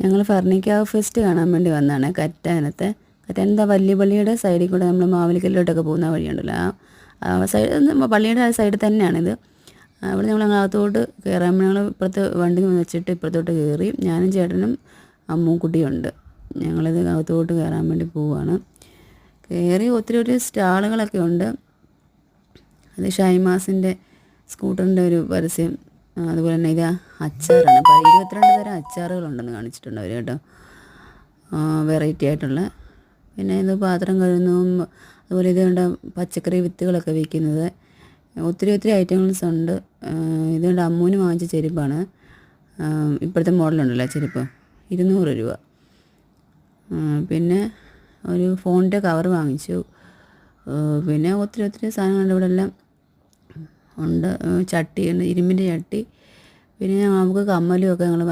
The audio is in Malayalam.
ഞങ്ങൾ ഫർണിക്കാവ് ഫെസ്റ്റ് കാണാൻ വേണ്ടി വന്നതാണ് കറ്റാനത്തെ. കറ്റാനത്തെ വലിയ പള്ളിയുടെ സൈഡിൽ കൂടെ നമ്മൾ മാവേലിക്കല്ലിലോട്ടൊക്കെ പോകുന്ന വഴിയുണ്ടല്ലോ, ആ സൈഡ് പള്ളിയുടെ ആ സൈഡിൽ തന്നെയാണിത്. അവിടെ ഞങ്ങൾ അകത്തോട്ട് കയറാൻ ഞങ്ങൾ ഇപ്പുറത്ത് വണ്ടി വെച്ചിട്ട് ഇപ്പുറത്തോട്ട് കയറി. ഞാനും ചേട്ടനും അമ്മും കുട്ടിയുണ്ട്. ഞങ്ങളിത് അകത്തോട്ട് കയറാൻ വേണ്ടി പോവുകയാണ്. കയറി ഒത്തിരി സ്റ്റാളുകളൊക്കെ ഉണ്ട്. അത് ഷൈമാസിൻ്റെ സ്കൂട്ടറിൻ്റെ ഒരു പരസ്യം. അതുപോലെ തന്നെ ഇത് അച്ചാറാണ്. 22 തരം അച്ചാറുകളുണ്ടെന്ന് കാണിച്ചിട്ടുണ്ട് അവർ കേട്ടോ, വെറൈറ്റി ആയിട്ടുള്ള. പിന്നെ ഇത് പാത്രം കഴുകുന്നതും അതുപോലെ ഇത് കണ്ട പച്ചക്കറി വിത്തുകളൊക്കെ വിൽക്കുന്നത്. ഒത്തിരി ഐറ്റംസ് ഉണ്ട്. ഇത് കണ്ട അമ്മൂന് വാങ്ങിച്ച ചെരുപ്പാണ്. ഇപ്പോഴത്തെ മോഡലുണ്ടല്ലോ ചെരുപ്പ്, 200 രൂപ. പിന്നെ ഒരു ഫോണിൻ്റെ കവർ വാങ്ങിച്ചു. പിന്നെ ഒത്തിരി സാധനങ്ങളുണ്ട് ഇവിടെ എല്ലാം ഉണ്ട്. ചട്ടി ഉണ്ട്, ഇരുമ്പിൻ്റെ ചട്ടി. പിന്നെ നമുക്ക് കമ്മലും ഒക്കെ ഞങ്ങൾ